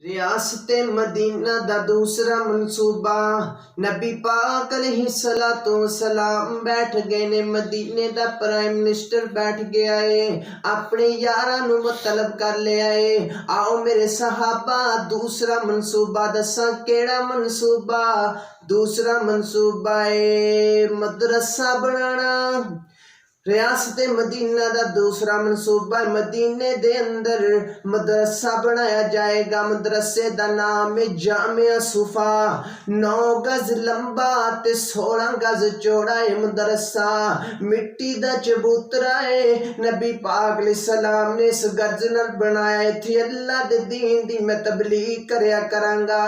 रियासते Medina दा दूसरा मनसूबा। नबी पाक अलैहिस्सलातु वस्सलाम बैठ गए ने, मदीने दा प्राइम मिनिस्टर बैठ गया है, अपने यारां नू मुतलब कर लिया है। आओ मेरे सहाबा दूसरा मनसूबा दसा केड़ा मनसूबा। दूसरा मनसूबा है मदरसा बनाना। रियासत मदीना का दूसरा मनसूबा मदीने दे अंदर मदरसा बनाया जाएगा। मदरसे का नाम है जामिया सुफा। 9 गज लंबा ते 16 गज चौड़ा है मदरसा। मिट्टी का चबूतरा है। नबी पाक अलैहिस्सलाम ने इस गर्ज नाल बनाया थी। अल्लाह दे दीन दी मैं तबलीग करया करांगा,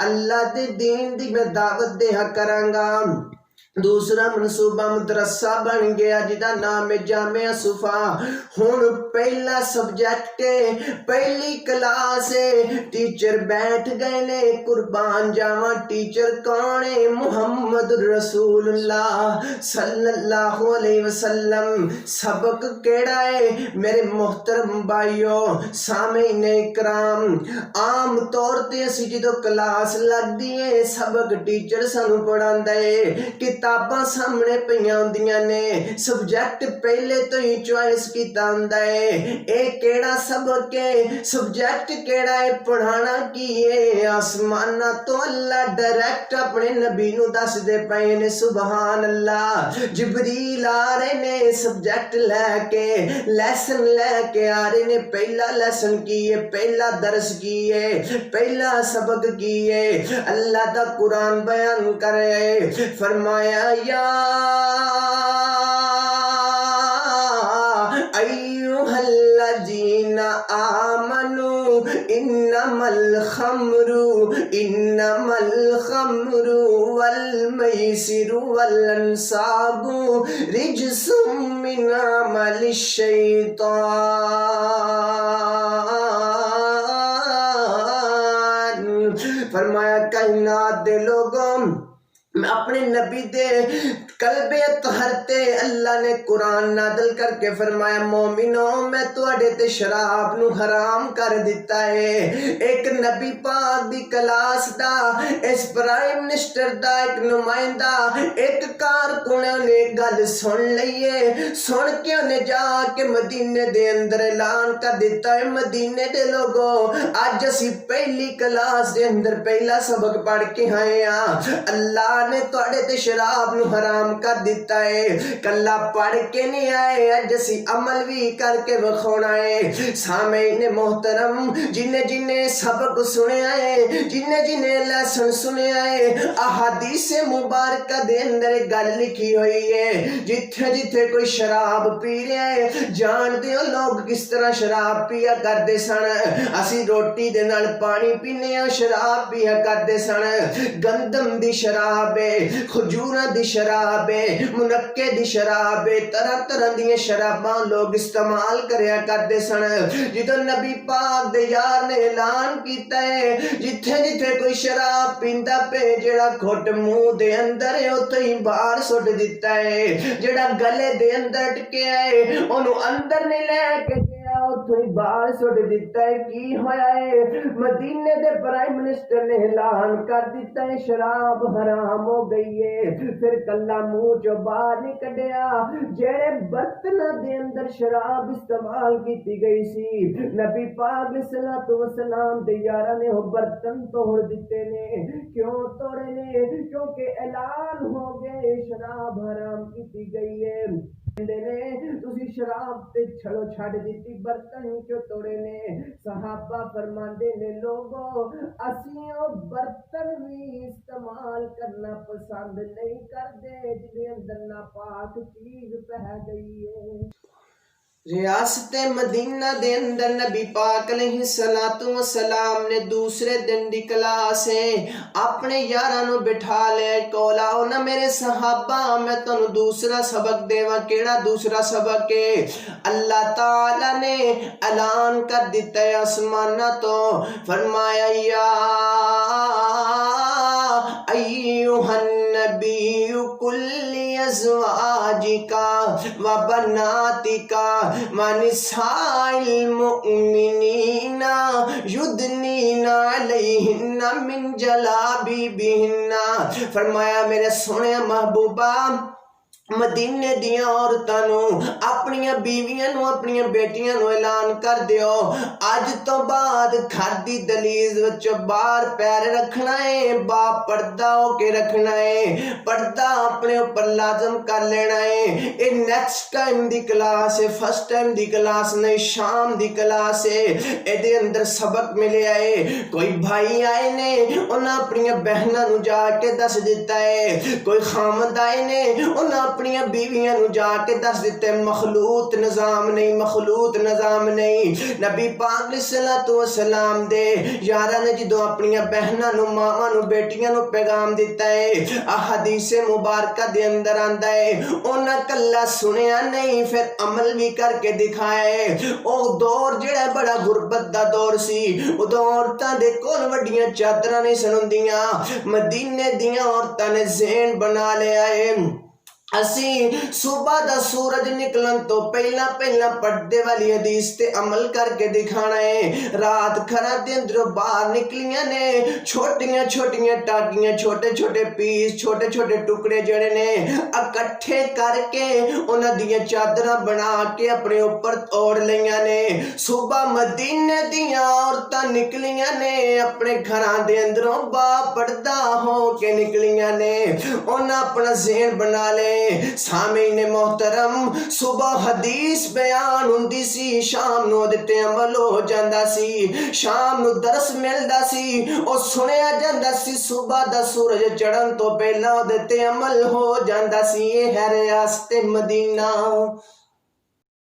अल्लाह दे दीन दी मैं दावत देहा करांगा। दूसरा मनसूबा मदरसा बन गया जिदा नाम है जामिया सुफा। हुण पहला सब्जेक्ट है, पहली क्लास है। टीचर बैठ गए ने, कुर्बान जावा टीचर कौन है? मुहम्मद रसूलुल्लाह सल्लल्लाहु अलैहि वसल्लम। सबक केड़ा है मेरे मोहतरम भाइयों सामईने इकराम? आम तौर ते असी जो क्लास लगदी है सबक टीचर सानू पढ़ांदा है, किताबां सामने पईयां हुंदियां ने, सब्जेक्ट पहले तो ही चॉइस कीता हुंदा है। ए केड़ा सबक है, सब्जेक्ट केड़ा है, पढ़ाना की है? आसमाना तो अल्लाह डायरेक्ट अपने नबी नू दसदे पए ने। सुभान अल्लाह। जिबरील आ रहे ने सब्जेक्ट लैके, लैसन लैके आ रहे ने। पहला लैसन की है, पहला दरस की है, पहला सबक की है। अल्लाह दा कुरान बयान करे, फरमाया या अय्युहल्लज़ीना आमनू इन्नमल खम्रु वल मैसिरु वल अंसाबु रिज्सुम मिन अमलिश शैतान। फरमाया कायनात दे लोगों, अपने नबी दे कल्बे तहरते अल्लाह ने कुरान नादल करके फरमाया मोमिनो मैं तुहाडे ते शराब नू हराम कर दिता है। एक नबी पाक दी क्लास दा, इस प्राइम मिनिस्टर दा एक नुमाइंदा, एक कारकुन ने गल सुन लईए। सुन के उन्हें जाके मदीने दे अंदर ऐलान कर दिता है, मदीने दे लोगो अज असी पहली क्लास दे अंदर पहला सबक पढ़ के आए हैं। अल्लाह ने तुहाडे ते शराब नू हराम कर दिता है। कल्ला पढ़ के नहीं आए, अज असी अमल भी करके विखाना है। सामईने मोहतरम, जिन्हें जिन्हें सबक सुनिया है, जिन्हें जिन्हें लैसन सुनिया है, अहादीस मुबारक दे अंदर गल लिखी हुई है। जिथे जिथे कोई शराब पी रहा है, जानते हो लोग किस तरह शराब पिया करते सन। असी रोटी दे नाल पानी पीने, शराब पिया करते सन। गंदम दी शराब है, खजूरा दी शराब है, मुनक्के दी शराब है, तरह तरह दी शराबां लोग इस्तेमाल करया करते सन। जिदों नबी पाक दे यार ने ऐलान कीता है, जिथे जिथे कोई शराब पींदा पे, जेड़ा घुट मुंह दे अंदर है उत्थे ही बाहर सुट दिता है। जेड़ा गले दे अंदर टिकिया है ओनू अंदर नहीं लेके बाहर सुट दिता है। की होया है? मदीने दे प्राइम मिनिस्टर ने ऐलान कर दिता है शराब हराम हो गई है। फिर कल्ला मुंह चो बाहर नहीं कढ़िया, जेड़े बर्तन दे अंदर शराब इस्तेमाल की गई सी, नबी पाक अलैहिस्सलातु वस्सलाम दे यारां ने वो बर्तन तोड़ दिते ने। क्यों तोड़े ने? क्योंकि ऐलान हो गए शराब हराम की गई है। तुसी शराब ते छड़ो छड़ दी, बर्तन क्यों तोड़े ने? सहाबा फरमांदे ने लोगो असी ओ बर्तन भी इस्तेमाल करना पसंद नहीं करते जिदे अंदर नापाक चीज पै गई है। रियासत मदीना दे अंदर नबी पाक अलैहिस्सलातु वस्सलाम ने दूसरे दिन दी क्लास है, अपने यारां नू बिठा लिया। कोल आओ ना मेरे सहाबा, मैं तुहानू दूसरा सबक देवां। केड़ा दूसरा सबक है? अल्लाह ताला ने ऐलान कर दिता है आसमाना तो, फरमाया या अय्युहन नबी कुल्ली अज़वाजिका व बनातिका व निसाइल मुमिनीना युदनीना अलैहिन्ना मिन जलाबिबिहिन्ना। फरमाया मेरे सोने महबूबा मदीने दियां औरतां नूं अपनियां बीवियां नूं अपनियां बेटियां नूं ऐलान कर दियो अज तो बाद घर दी दलीज विच बाहर पैर रखना है बा पर्दा होके रखना है, पर्दा अपने ऊपर लाजम कर लेना है। ये नेक्स्ट टाइम दी क्लास है, फर्स्ट टाइम दी क्लास नहीं, शाम दी क्लास है। एदे अंदर सबक मिले आए। कोई भाई आए ने उन्हां अपनियां बहनां नूं जाके दस दिता है, कोई खामद आए ने उन्हां अपनियां बीवियां नूं जाके दस दिते मखलूत निजाम नहीं, मखलूत निजाम नहीं। नबी पाक अलैहिस्सलातु वस्सलाम दे यारां ने जदों अपनियां बहनां नूं मावां नूं बेटियां नूं पैगाम दिता है आ हदीस मुबारका दे अंदर आंदा है उन्हां कल्ला सुनिया नहीं फिर अमल भी करके दिखाया है। ओ दौर जेड़ा बड़ा गुरबत दा दौर सी, उदों औरतां दे कोल वड्डियां चादरां नहीं सन हुंदियां। मदीने दियां औरतां ने ज़ेन बना लिया है। असी सुबह दा सूरज निकलन तो पहला पहला पर्दे वाली हदीस ते अमल करके दिखाना है। रात खरा दे अंदरों बाहर निकलियां ने छोटियां छोटियां टाकियां, छोटे छोटे पीस, छोटे छोटे टुकड़े जड़े ने इकट्ठे करके उन्हां दियां चादरां बना के अपने ऊपर ओढ़ लियां ने। सुबह मदीने दियां औरतां निकलियां ने अपने घरां दे अंदरों बा पर्दा हो के निकलियां ने। उन्हां अपना ज़हन बना ले। सामीन मोहतरम सुबह हदीस बयान हुंदी सी, शाम नूं ओदे ते अमल हो जांदा सी, शाम नूं दरस मिलदा सी, ओ सुनिया जांदा सी। सुबह दा सूरज चढ़न तो पहला ओदे ते अमल हो जांदा सी। ये है रियासत मदीना।